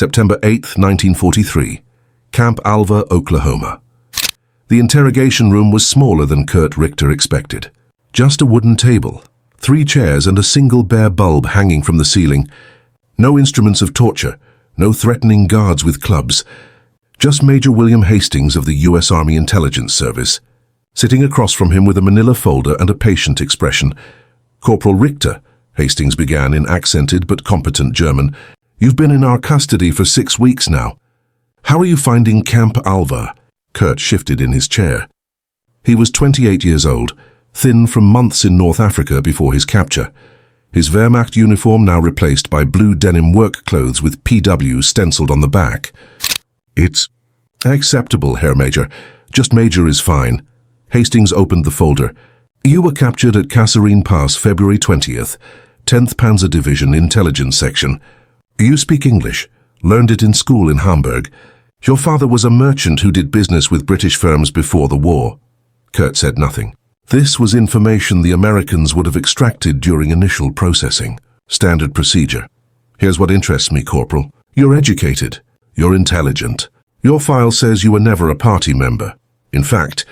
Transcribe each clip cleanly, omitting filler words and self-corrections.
September 8, 1943, Camp Alva, Oklahoma. The interrogation room was smaller than Kurt Richter expected. Just a wooden table, 3 chairs and a single bare bulb hanging from the ceiling. No instruments of torture, no threatening guards with clubs. Just Major William Hastings of the U.S. Army Intelligence Service, sitting across from him with a manila folder and a patient expression. "Corporal Richter," Hastings began in accented but competent German, "you've been in our custody for 6 weeks now. How are you finding Camp Alva?" Kurt shifted in his chair. He was 28 years old, thin from months in North Africa before his capture. His Wehrmacht uniform now replaced by blue denim work clothes with POWs stenciled on the back. "It's acceptable, Herr Major. Just Major is fine." Hastings opened the folder. "You were captured at Kasserine Pass February 20th, 10th Panzer Division Intelligence Section. You speak English, learned it in school in Hamburg. Your father was a merchant who did business with British firms before the war." Kurt said nothing. This was information the Americans would have extracted during initial processing. Standard procedure. "Here's what interests me, Corporal. You're educated. You're intelligent. Your file says you were never a party member. In fact,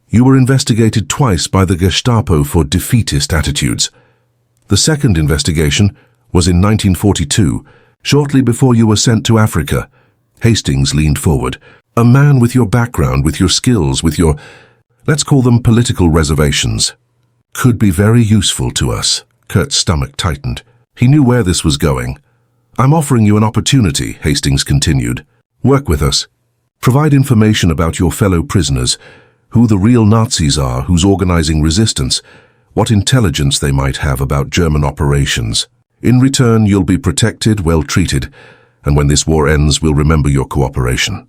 you were investigated twice by the Gestapo for defeatist attitudes. The second investigation was in 1942, shortly before you were sent to Africa." Hastings leaned forward. "A man with your background, with your skills, with your, let's call them political reservations, could be very useful to us." Kurt's stomach tightened. He knew where this was going. "I'm offering you an opportunity," Hastings continued. "Work with us. Provide information about your fellow prisoners, who the real Nazis are, who's organizing resistance, what intelligence they might have about German operations. In return, you'll be protected, well treated, and when this war ends, we'll remember your cooperation."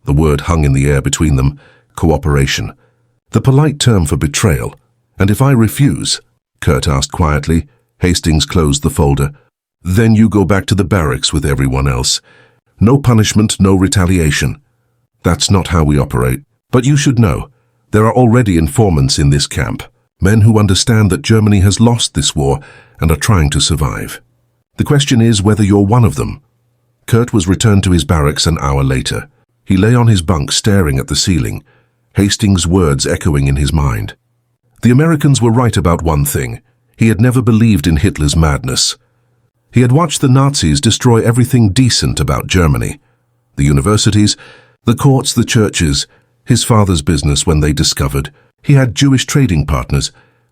The word hung in the air between them. Cooperation. The polite term for betrayal. "And if I refuse?" Kurt asked quietly. Hastings closed the folder. "Then you go back to the barracks with everyone else. No punishment, no retaliation. That's not how we operate. But you should know, there are already informants in this camp, men who understand that Germany has lost this war and are trying to survive. The question is whether you're one of them." Kurt was returned to his barracks an hour later. He lay on his bunk staring at the ceiling, Hastings' words echoing in his mind. The Americans were right about one thing. He had never believed in Hitler's madness. He had watched the Nazis destroy everything decent about Germany. The universities, the courts, the churches, his father's business when they discovered. He had Jewish trading partners,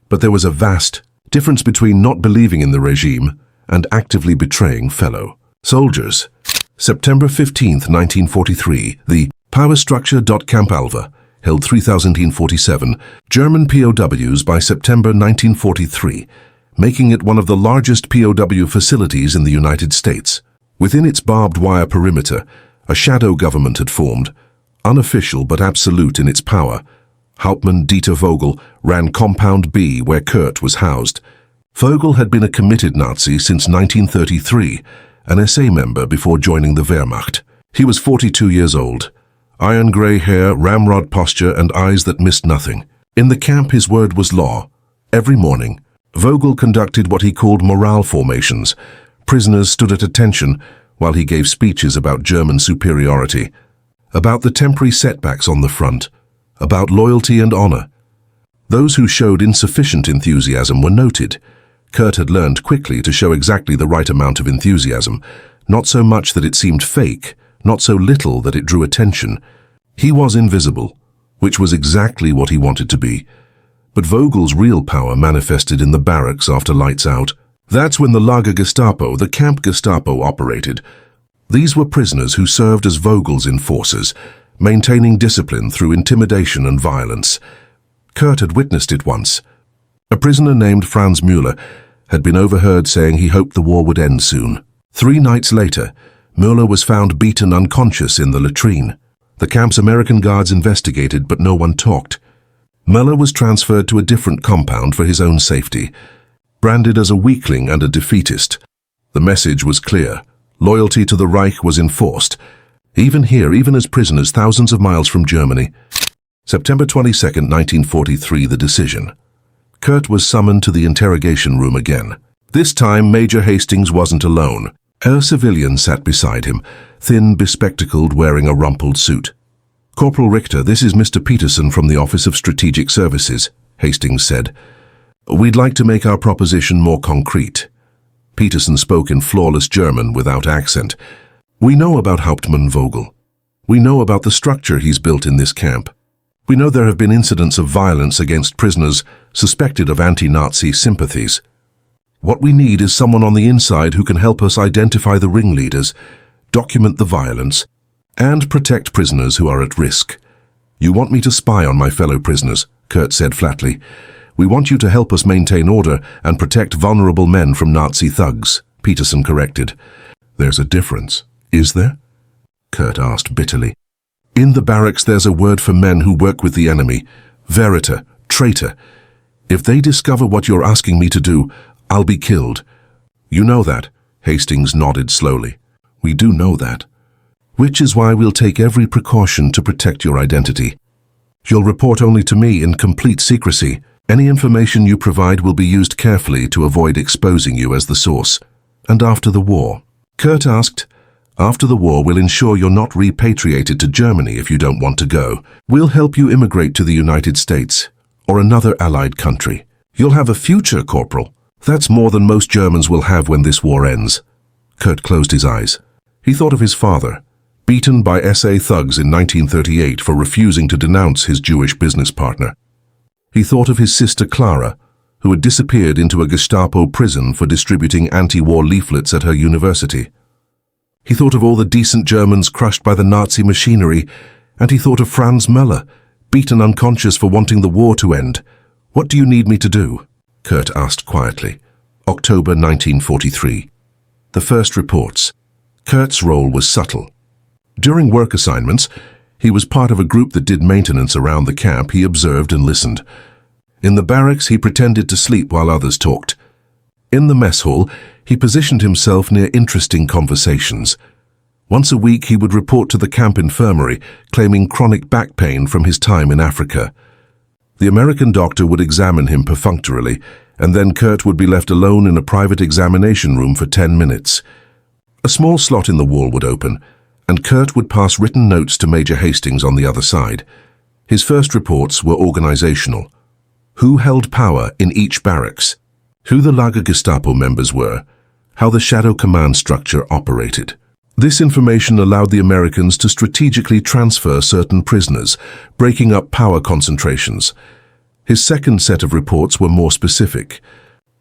but there was a vast difference between not believing in the regime and actively betraying fellow soldiers. September 15, 1943, the Power Structure. Camp Alva held 3,047 German POWs by September 1943, making it one of the largest POW facilities in the United States. Within its barbed wire perimeter, a shadow government had formed, unofficial but absolute in its power. Hauptmann Dieter Vogel ran Compound B, where Kurt was housed. Vogel had been a committed Nazi since 1933, an SA member before joining the Wehrmacht. He was 42 years old. Iron grey hair, ramrod posture, and eyes that missed nothing. In the camp, his word was law. Every morning, Vogel conducted what he called morale formations. Prisoners stood at attention while he gave speeches about German superiority, about the temporary setbacks on the front, about loyalty and honor. Those who showed insufficient enthusiasm were noted. Kurt had learned quickly to show exactly the right amount of enthusiasm, not so much that it seemed fake, not so little that it drew attention. He was invisible, which was exactly what he wanted to be. But Vogel's real power manifested in the barracks after lights out. That's when the Lagergestapo, the Camp Gestapo, operated. These were prisoners who served as Vogel's enforcers, maintaining discipline through intimidation and violence. Kurt had witnessed it once. A prisoner named Franz Müller had been overheard saying he hoped the war would end soon. 3 nights later, Müller was found beaten unconscious in the latrine. The camp's American guards investigated, but no one talked. Müller was transferred to a different compound for his own safety, branded as a weakling and a defeatist. The message was clear. Loyalty to the Reich was enforced. Even here, even as prisoners thousands of miles from Germany. September 22, 1943, the decision. Kurt was summoned to the interrogation room again. This time, Major Hastings wasn't alone. A civilian sat beside him, thin, bespectacled, wearing a rumpled suit. "Corporal Richter, this is Mr. Peterson from the Office of Strategic Services," Hastings said. "We'd like to make our proposition more concrete." Peterson spoke in flawless German without accent. "We know about Hauptmann Vogel. We know about the structure he's built in this camp. We know there have been incidents of violence against prisoners suspected of anti-Nazi sympathies. What we need is someone on the inside who can help us identify the ringleaders, document the violence, and protect prisoners who are at risk. You want me to spy on my fellow prisoners," Kurt said flatly. "We want you to help us maintain order and protect vulnerable men from Nazi thugs," Peterson corrected. "There's a difference, is there?" Kurt asked bitterly. "In the barracks there's a word for men who work with the enemy. Veriter, traitor. If they discover what you're asking me to do, I'll be killed. You know that," Hastings nodded slowly. "We do know that. Which is why we'll take every precaution to protect your identity. You'll report only to me in complete secrecy. Any information you provide will be used carefully to avoid exposing you as the source." "And after the war?" Kurt asked. "After the war, we'll ensure you're not repatriated to Germany if you don't want to go. We'll help you immigrate to the United States or another allied country. You'll have a future, Corporal. That's more than most Germans will have when this war ends." Kurt closed his eyes. He thought of his father, beaten by SA thugs in 1938 for refusing to denounce his Jewish business partner. He thought of his sister Clara, who had disappeared into a Gestapo prison for distributing anti-war leaflets at her university. He thought of all the decent Germans crushed by the Nazi machinery, and he thought of Franz Möller, beaten unconscious for wanting the war to end. "What do you need me to do?" Kurt asked quietly. October 1943. The first reports. Kurt's role was subtle. During work assignments, he was part of a group that did maintenance around the camp. He observed and listened. In the barracks, he pretended to sleep while others talked. In the mess hall, he positioned himself near interesting conversations. Once a week, he would report to the camp infirmary, claiming chronic back pain from his time in Africa. The American doctor would examine him perfunctorily, and then Kurt would be left alone in a private examination room for 10 minutes. A small slot in the wall would open, and Kurt would pass written notes to Major Hastings on the other side. His first reports were organizational. Who held power in each barracks? Who the Lagergestapo members were? How the shadow command structure operated? This information allowed the Americans to strategically transfer certain prisoners, breaking up power concentrations. His second set of reports were more specific.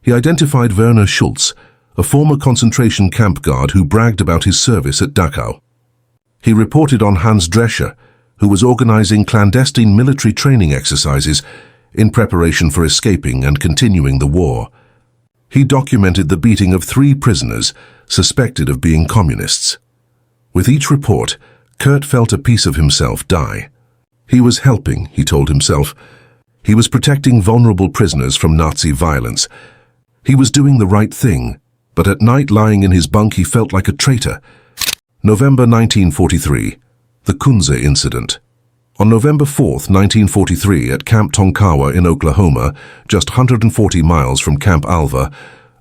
He identified Werner Schulz, a former concentration camp guard who bragged about his service at Dachau. He reported on Hans Drescher, who was organizing clandestine military training exercises in preparation for escaping and continuing the war. He documented the beating of 3 prisoners suspected of being communists. With each report, Kurt felt a piece of himself die. He was helping, he told himself. He was protecting vulnerable prisoners from Nazi violence. He was doing the right thing, but at night lying in his bunk he felt like a traitor. November 1943, the Kunze incident. On November 4, 1943, at Camp Tonkawa in Oklahoma, just 140 miles from Camp Alva,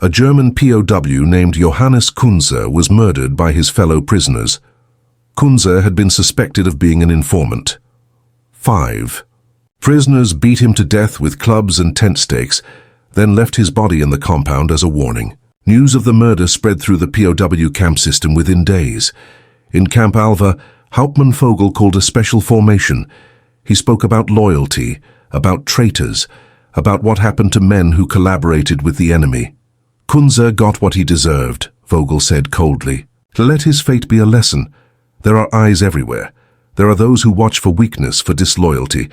a German POW named Johannes Kunze was murdered by his fellow prisoners. Kunze had been suspected of being an informant. 5. Prisoners beat him to death with clubs and tent stakes, then left his body in the compound as a warning. News of the murder spread through the POW camp system within days. In Camp Alva, Hauptmann Vogel called a special formation. He spoke about loyalty, about traitors, about what happened to men who collaborated with the enemy. Kunze got what he deserved, Vogel said coldly. Let his fate be a lesson. There are eyes everywhere. There are those who watch for weakness, for disloyalty.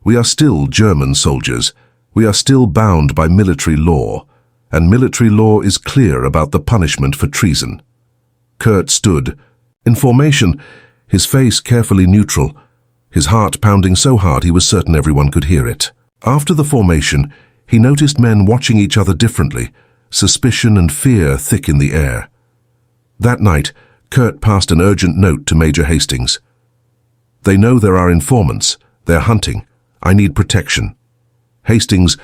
We are still German soldiers. We are still bound by military law, and military law is clear about the punishment for treason. Kurt stood. In formation, his face carefully neutral, his heart pounding so hard he was certain everyone could hear it. After the formation, he noticed men watching each other differently, suspicion and fear thick in the air. That night, Kurt passed an urgent note to Major Hastings. They know there are informants. They're hunting. I need protection. Hastings'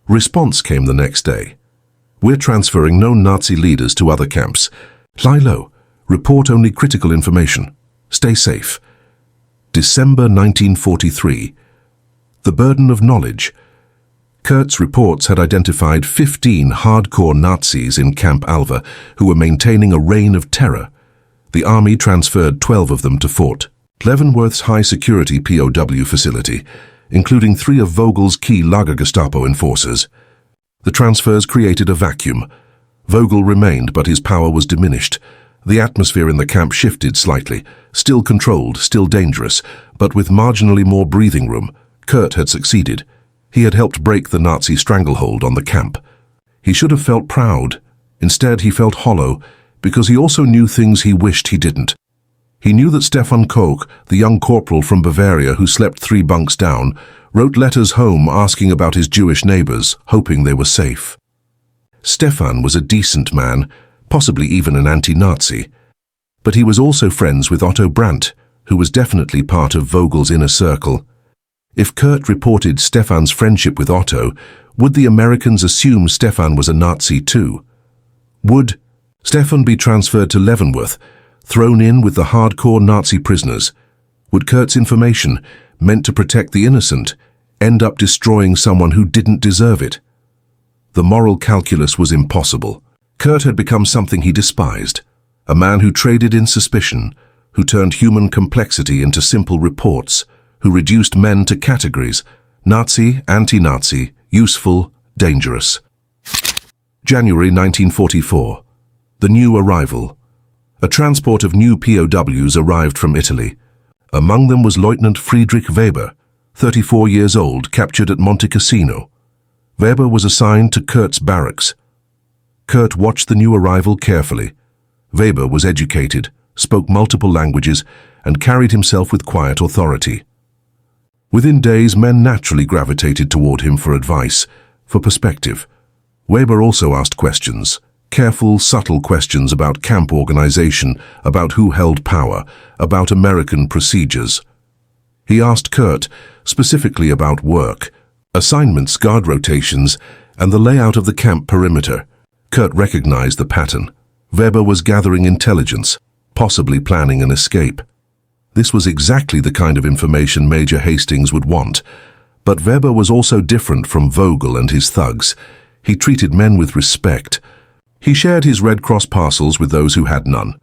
response came the next day. We're transferring known Nazi leaders to other camps. Lie low. Report only critical information. Stay safe. December 1943. The burden of knowledge. Kurt's reports had identified 15 hardcore Nazis in Camp Alva who were maintaining a reign of terror. The army transferred 12 of them to Fort Leavenworth's high-security POW facility, including 3 of Vogel's key Lagergestapo enforcers. The transfers created a vacuum. Vogel remained, but his power was diminished. The atmosphere in the camp shifted slightly, still controlled, still dangerous, but with marginally more breathing room. Kurt had succeeded. He had helped break the Nazi stranglehold on the camp. He should have felt proud. Instead, he felt hollow, because he also knew things he wished he didn't. He knew that Stefan Koch, the young corporal from Bavaria who slept 3 bunks down, wrote letters home asking about his Jewish neighbors, hoping they were safe. Stefan was a decent man, possibly even an anti-Nazi. But he was also friends with Otto Brandt, who was definitely part of Vogel's inner circle. If Kurt reported Stefan's friendship with Otto, would the Americans assume Stefan was a Nazi too? Would Stefan be transferred to Leavenworth, thrown in with the hardcore Nazi prisoners? Would Kurt's information, meant to protect the innocent, end up destroying someone who didn't deserve it? The moral calculus was impossible. Kurt had become something he despised, a man who traded in suspicion, who turned human complexity into simple reports, who reduced men to categories: Nazi, anti-Nazi, useful, dangerous. January 1944. The new arrival. A transport of new POWs arrived from Italy. Among them was Lieutenant Friedrich Weber, 34 years old, captured at Monte Cassino. Weber was assigned to Kurt's barracks. Kurt watched the new arrival carefully. Weber was educated, spoke multiple languages, and carried himself with quiet authority. Within days, men naturally gravitated toward him for advice, for perspective. Weber also asked questions. Careful, subtle questions about camp organization, about who held power, about American procedures. He asked Kurt specifically about work, assignments, guard rotations, and the layout of the camp perimeter. Kurt recognized the pattern. Weber was gathering intelligence, possibly planning an escape. This was exactly the kind of information Major Hastings would want. But Weber was also different from Vogel and his thugs. He treated men with respect. He shared his Red Cross parcels with those who had none.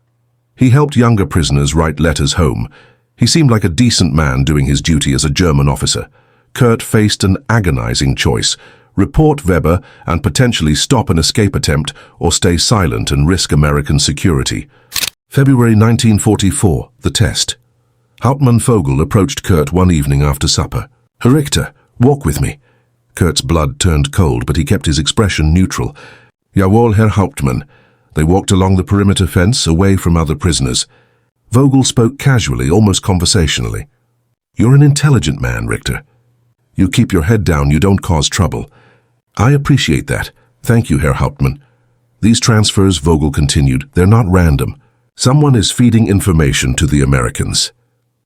He helped younger prisoners write letters home. He seemed like a decent man doing his duty as a German officer. Kurt faced an agonizing choice: report Weber and potentially stop an escape attempt, or stay silent and risk American security. February 1944, the test. Hauptmann Vogel approached Kurt one evening after supper. "Herr Richter, walk with me." Kurt's blood turned cold, but he kept his expression neutral. "Jawohl, Herr Hauptmann." They walked along the perimeter fence, away from other prisoners. Vogel spoke casually, almost conversationally. "You're an intelligent man, Richter. You keep your head down, you don't cause trouble. I appreciate that. Thank you, Herr Hauptmann. These transfers," Vogel continued, "they're not random. Someone is feeding information to the Americans.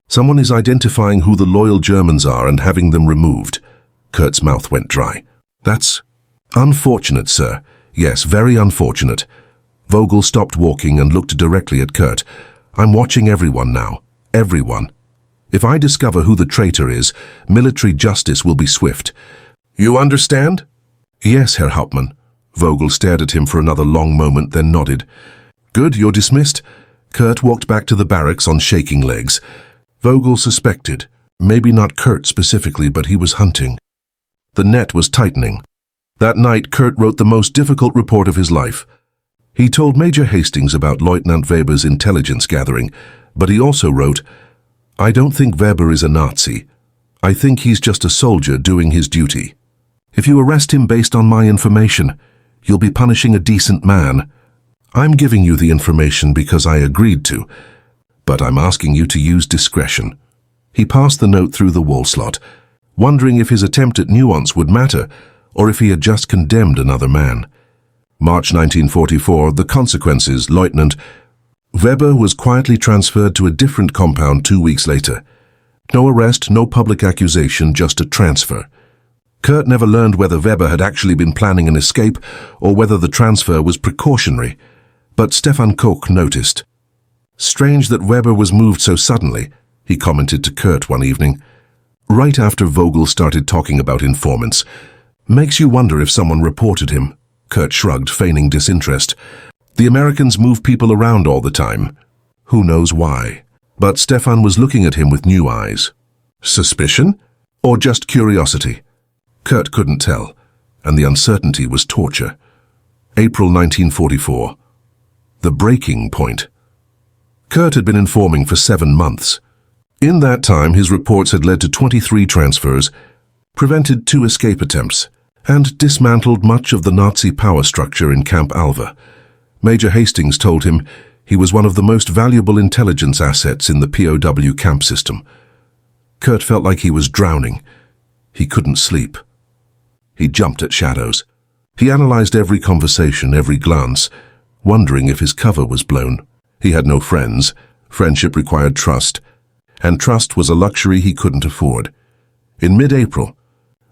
Someone is identifying who the loyal Germans are and having them removed." Kurt's mouth went dry. "That's unfortunate, sir. Yes, very unfortunate." Vogel stopped walking and looked directly at Kurt. "I'm watching everyone now. Everyone. If I discover who the traitor is, military justice will be swift. You understand?" "Yes, Herr Hauptmann." Vogel stared at him for another long moment, then nodded. "Good, you're dismissed." Kurt walked back to the barracks on shaking legs. Vogel suspected. Maybe not Kurt specifically, but he was hunting. The net was tightening. That night, Kurt wrote the most difficult report of his life. He told Major Hastings about Lieutenant Weber's intelligence gathering, but he also wrote, "I don't think Weber is a Nazi. I think he's just a soldier doing his duty. If you arrest him based on my information, you'll be punishing a decent man. I'm giving you the information because I agreed to, but I'm asking you to use discretion." He passed the note through the wall slot, wondering if his attempt at nuance would matter, or if he had just condemned another man. March 1944, the consequences. Lieutenant Weber was quietly transferred to a different compound 2 weeks later. No arrest, no public accusation, just a transfer. Kurt never learned whether Weber had actually been planning an escape or whether the transfer was precautionary. But Stefan Koch noticed. Strange that Weber was moved so suddenly, he commented to Kurt one evening. Right after Vogel started talking about informants. Makes you wonder if someone reported him. Kurt shrugged, feigning disinterest. The Americans move people around all the time. Who knows why? But Stefan was looking at him with new eyes. Suspicion? Or just curiosity? Kurt couldn't tell, and the uncertainty was torture. April 1944. The breaking point. Kurt had been informing for 7 months. In that time, his reports had led to 23 transfers, prevented 2 escape attempts, and dismantled much of the Nazi power structure in Camp Alva. Major Hastings told him he was one of the most valuable intelligence assets in the POW camp system. Kurt felt like he was drowning. He couldn't sleep. He jumped at shadows. He analyzed every conversation, every glance, wondering if his cover was blown. He had no friends. Friendship required trust, and trust was a luxury he couldn't afford. In mid-April,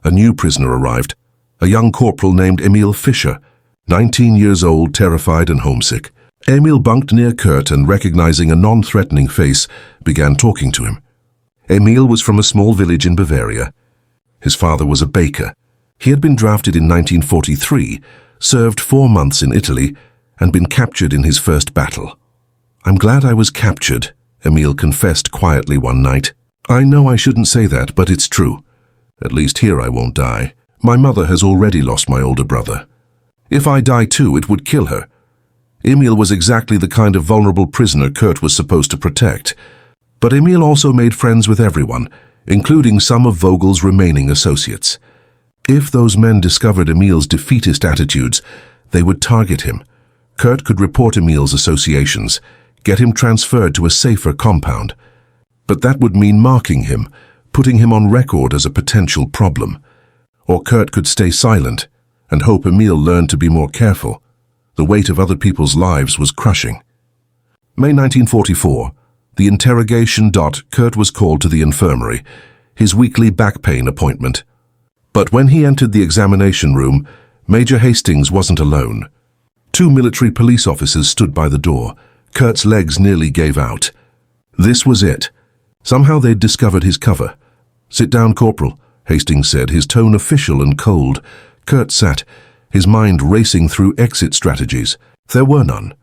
a new prisoner arrived, a young corporal named Emil Fischer, 19 years old, terrified and homesick. Emil bunked near Kurt and, recognizing a non-threatening face, began talking to him. Emil was from a small village in Bavaria. His father was a baker. He had been drafted in 1943, served 4 months in Italy, and been captured in his first battle. I'm glad I was captured, Emil confessed quietly one night. I know I shouldn't say that, but it's true. At least here I won't die. My mother has already lost my older brother. If I die too, it would kill her. Emil was exactly the kind of vulnerable prisoner Kurt was supposed to protect. But Emil also made friends with everyone, including some of Vogel's remaining associates. If those men discovered Emil's defeatist attitudes, they would target him. Kurt could report Emil's associations, get him transferred to a safer compound. But that would mean marking him, putting him on record as a potential problem. Or Kurt could stay silent and hope Emil learned to be more careful. The weight of other people's lives was crushing. May 1944, the interrogation. Kurt was called to the infirmary, his weekly back pain appointment. But when he entered the examination room, Major Hastings wasn't alone. 2 military police officers stood by the door. Kurt's legs nearly gave out. This was it. Somehow they'd discovered his cover. Sit down, Corporal, Hastings said, his tone official and cold. Kurt sat, his mind racing through exit strategies. There were none.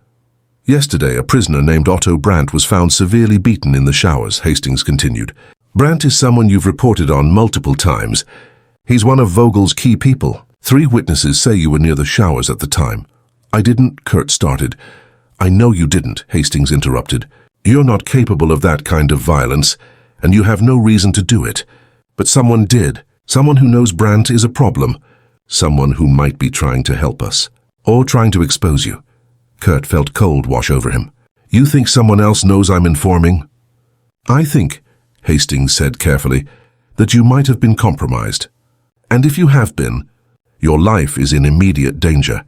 Yesterday, a prisoner named Otto Brandt was found severely beaten in the showers, Hastings continued. Brandt is someone you've reported on multiple times. He's one of Vogel's key people. 3 witnesses say you were near the showers at the time. I didn't, Kurt started. I know you didn't, Hastings interrupted. You're not capable of that kind of violence, and you have no reason to do it. But someone did. Someone who knows Brandt is a problem. Someone who might be trying to help us. Or trying to expose you. Kurt felt cold wash over him. You think someone else knows I'm informing? I think, Hastings said carefully, that you might have been compromised. And if you have been, your life is in immediate danger.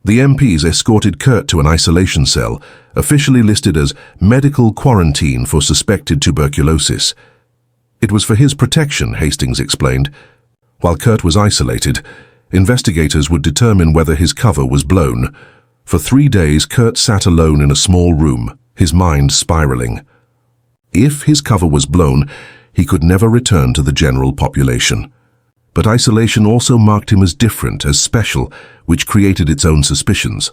The MPs escorted Kurt to an isolation cell, officially listed as medical quarantine for suspected tuberculosis. It was for his protection, Hastings explained. While Kurt was isolated, investigators would determine whether his cover was blown. For 3 days, Kurt sat alone in a small room, his mind spiraling. If his cover was blown, he could never return to the general population. But isolation also marked him as different, as special, which created its own suspicions.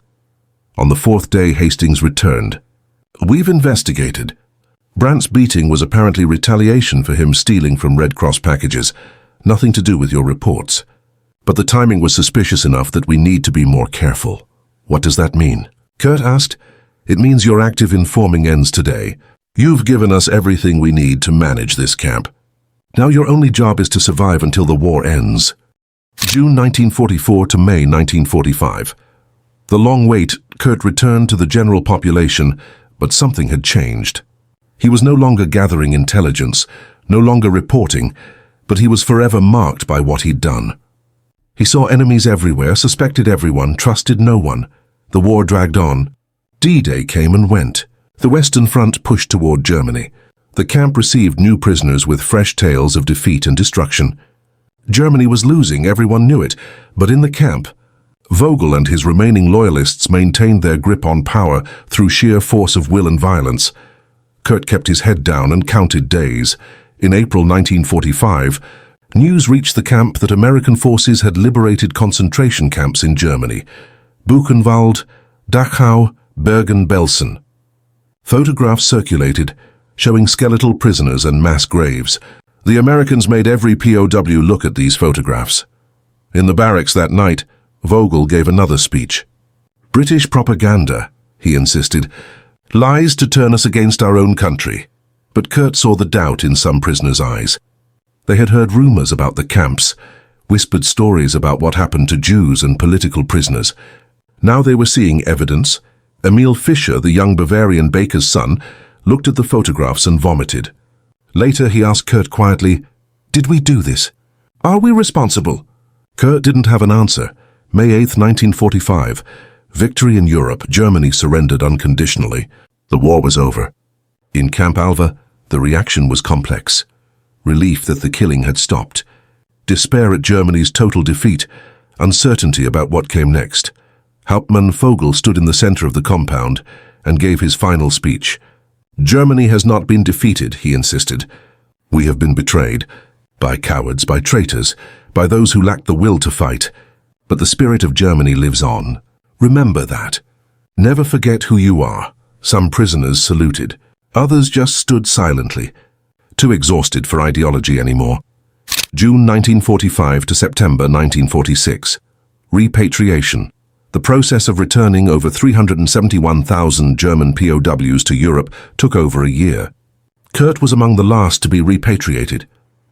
On the 4th day, Hastings returned. We've investigated. Brandt's beating was apparently retaliation for him stealing from Red Cross packages, nothing to do with your reports. But the timing was suspicious enough that we need to be more careful. What does that mean? Kurt asked. It means your active informing ends today. You've given us everything we need to manage this camp. Now your only job is to survive until the war ends. June 1944 to May 1945. The long wait, Kurt returned to the general population, but something had changed. He was no longer gathering intelligence, no longer reporting, but he was forever marked by what he'd done. He saw enemies everywhere, suspected everyone, trusted no one. The war dragged on. D-Day came and went. The Western Front pushed toward Germany. The camp received new prisoners with fresh tales of defeat and destruction. Germany was losing, everyone knew it, but in the camp, Vogel and his remaining loyalists maintained their grip on power through sheer force of will and violence. Kurt kept his head down and counted days. In April 1945, news reached the camp that American forces had liberated concentration camps in Germany: Buchenwald, Dachau, Bergen-Belsen. Photographs circulated, showing skeletal prisoners and mass graves. The Americans made every POW look at these photographs. In the barracks that night, Vogel gave another speech. "British propaganda," he insisted, "lies to turn us against our own country." But Kurt saw the doubt in some prisoners' eyes. They had heard rumors about the camps, whispered stories about what happened to Jews and political prisoners. Now they were seeing evidence. Emil Fischer, the young Bavarian baker's son, looked at the photographs and vomited. Later he asked Kurt quietly, "Did we do this? Are we responsible?" Kurt didn't have an answer. May 8, 1945. Victory in Europe. Germany surrendered unconditionally. The war was over. In Camp Alva, the reaction was complex. Relief that the killing had stopped. Despair at Germany's total defeat. Uncertainty about what came next. Hauptmann Vogel stood in the center of the compound and gave his final speech. "Germany has not been defeated," he insisted. "We have been betrayed. By cowards, by traitors, by those who lacked the will to fight. But the spirit of Germany lives on. Remember that. Never forget who you are." Some prisoners saluted. Others just stood silently, too exhausted for ideology anymore. June 1945 to September 1946. Repatriation. The process of returning over 371,000 German POWs to Europe took over a year. Kurt was among the last to be repatriated,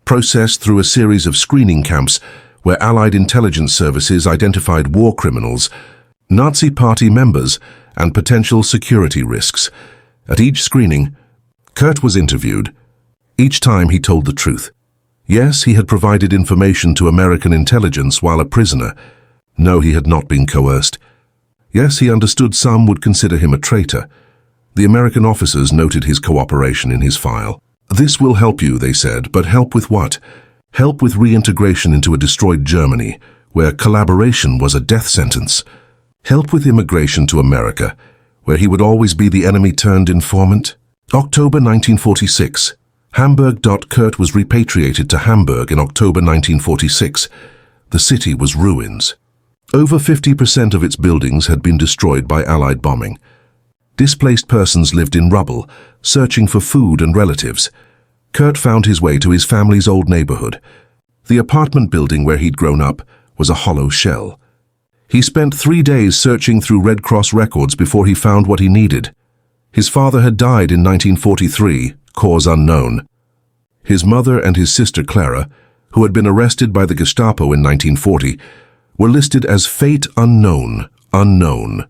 processed through a series of screening camps where Allied intelligence services identified war criminals, Nazi party members, and potential security risks. At each screening, Kurt was interviewed. Each time he told the truth. Yes, he had provided information to American intelligence while a prisoner. No, he had not been coerced. Yes, he understood some would consider him a traitor. The American officers noted his cooperation in his file. "This will help you," they said, "but help with what? Help with reintegration into a destroyed Germany, where collaboration was a death sentence. Help with immigration to America, where he would always be the enemy-turned informant." October 1946. Hamburg. Kurt was repatriated to Hamburg in October 1946. The city was ruins. Over 50% of its buildings had been destroyed by Allied bombing. Displaced persons lived in rubble, searching for food and relatives. Kurt found his way to his family's old neighborhood. The apartment building where he'd grown up was a hollow shell. He spent 3 days searching through Red Cross records before he found what he needed. His father had died in 1943, cause unknown. His mother and his sister Clara, who had been arrested by the Gestapo in 1940, were listed as fate unknown, unknown.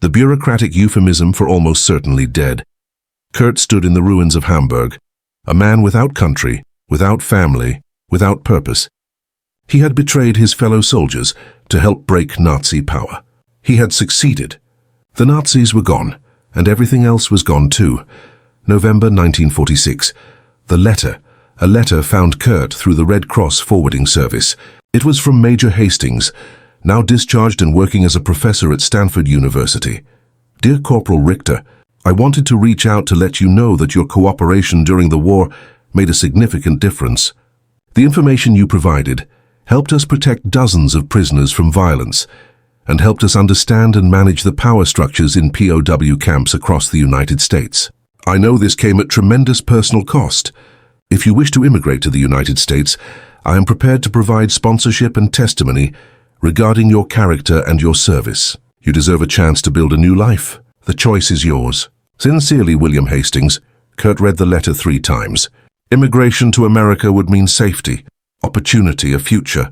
The bureaucratic euphemism for almost certainly dead. Kurt stood in the ruins of Hamburg, a man without country, without family, without purpose. He had betrayed his fellow soldiers to help break Nazi power. He had succeeded. The Nazis were gone, and everything else was gone too. November 1946. The letter. A letter found Kurt through the Red Cross forwarding service. It was from Major Hastings, now discharged and working as a professor at Stanford University. "Dear Corporal Richter, I wanted to reach out to let you know that your cooperation during the war made a significant difference. The information you provided helped us protect dozens of prisoners from violence and helped us understand and manage the power structures in POW camps across the United States. I know this came at tremendous personal cost. If you wish to immigrate to the United States, I am prepared to provide sponsorship and testimony regarding your character and your service. You deserve a chance to build a new life. The choice is yours. Sincerely, William Hastings." Kurt read the letter 3 times. Immigration to America would mean safety, opportunity, a future.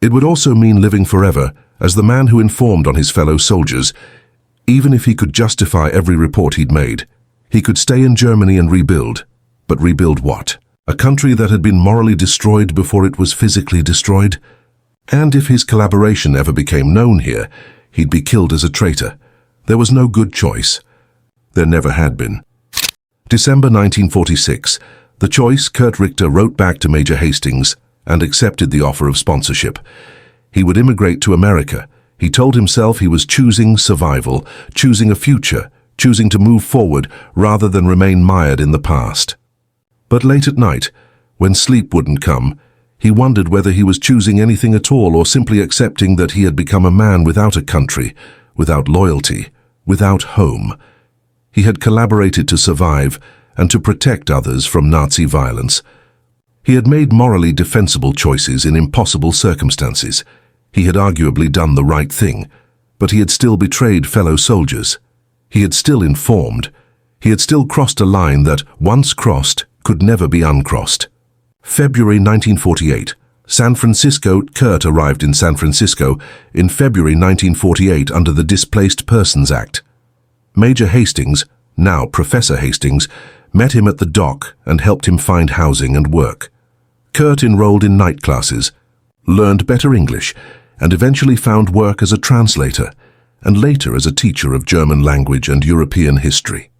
It would also mean living forever as the man who informed on his fellow soldiers. Even if he could justify every report he'd made, he could stay in Germany and rebuild. But rebuild what? A country that had been morally destroyed before it was physically destroyed? And if his collaboration ever became known here, he'd be killed as a traitor. There was no good choice. There never had been. December 1946. The choice. Kurt Richter wrote back to Major Hastings and accepted the offer of sponsorship. He would immigrate to America. He told himself he was choosing survival, choosing a future, choosing to move forward rather than remain mired in the past. But late at night, when sleep wouldn't come, he wondered whether he was choosing anything at all or simply accepting that he had become a man without a country, without loyalty, without home. He had collaborated to survive and to protect others from Nazi violence. He had made morally defensible choices in impossible circumstances. He had arguably done the right thing, but he had still betrayed fellow soldiers. He had still informed. He had still crossed a line that, once crossed, could never be uncrossed. February 1948. San Francisco. Kurt arrived in San Francisco in February 1948 under the Displaced Persons Act. Major Hastings, now Professor Hastings, met him at the dock and helped him find housing and work. Kurt enrolled in night classes, learned better English, and eventually found work as a translator, and later as a teacher of German language and European history.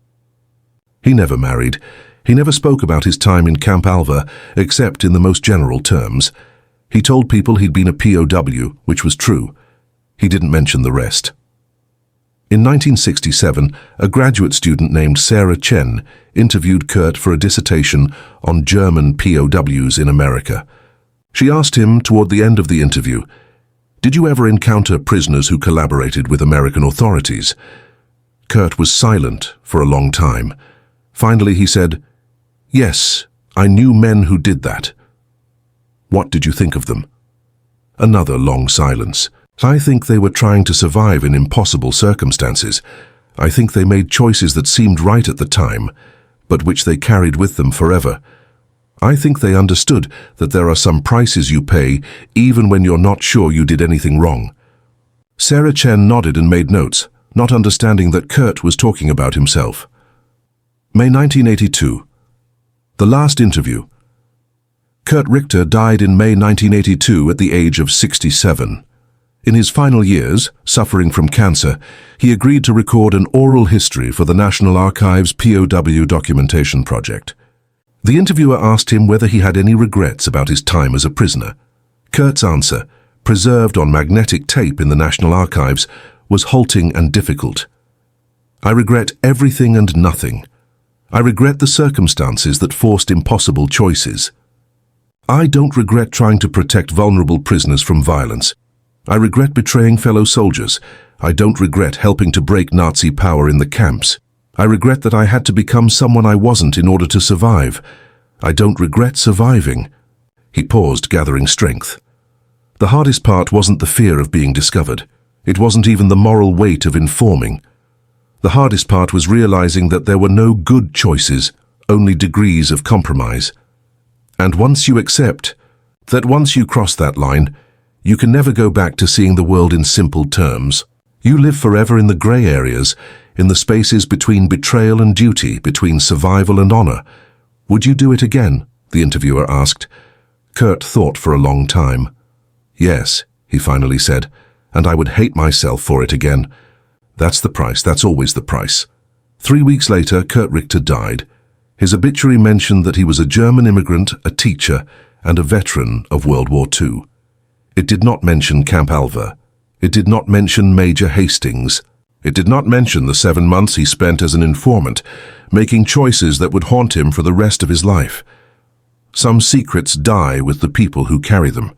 He never married. He never spoke about his time in Camp Alva, except in the most general terms. He told people he'd been a POW, which was true. He didn't mention the rest. In 1967, a graduate student named Sarah Chen interviewed Kurt for a dissertation on German POWs in America. She asked him toward the end of the interview, "Did you ever encounter prisoners who collaborated with American authorities?" Kurt was silent for a long time. Finally he said, "Yes, I knew men who did that." "What did you think of them?" Another long silence. "I think they were trying to survive in impossible circumstances. I think they made choices that seemed right at the time, but which they carried with them forever. I think they understood that there are some prices you pay even when you're not sure you did anything wrong." Sarah Chen nodded and made notes, not understanding that Kurt was talking about himself. May 1982. The last interview. Kurt Richter died in May 1982 at the age of 67. In his final years, suffering from cancer, he agreed to record an oral history for the National Archives POW documentation project. The interviewer asked him whether he had any regrets about his time as a prisoner. Kurt's answer, preserved on magnetic tape in the National Archives, was halting and difficult. "I regret everything and nothing. I regret the circumstances that forced impossible choices. I don't regret trying to protect vulnerable prisoners from violence. I regret betraying fellow soldiers. I don't regret helping to break Nazi power in the camps. I regret that I had to become someone I wasn't in order to survive. I don't regret surviving." He paused, gathering strength. The hardest part wasn't the fear of being discovered. It wasn't even the moral weight of informing. The hardest part was realizing that there were no good choices, only degrees of compromise. And once you accept that once you cross that line, you can never go back to seeing the world in simple terms. You live forever in the gray areas, in the spaces between betrayal and duty, between survival and honor. "Would you do it again?" the interviewer asked. Kurt thought for a long time. "Yes," he finally said, "and I would hate myself for it again. That's the price, that's always the price." 3 weeks later, Kurt Richter died. His obituary mentioned that he was a German immigrant, a teacher, and a veteran of World War II. It did not mention Camp Alva. It did not mention Major Hastings. It did not mention the 7 months he spent as an informant, making choices that would haunt him for the rest of his life. Some secrets die with the people who carry them.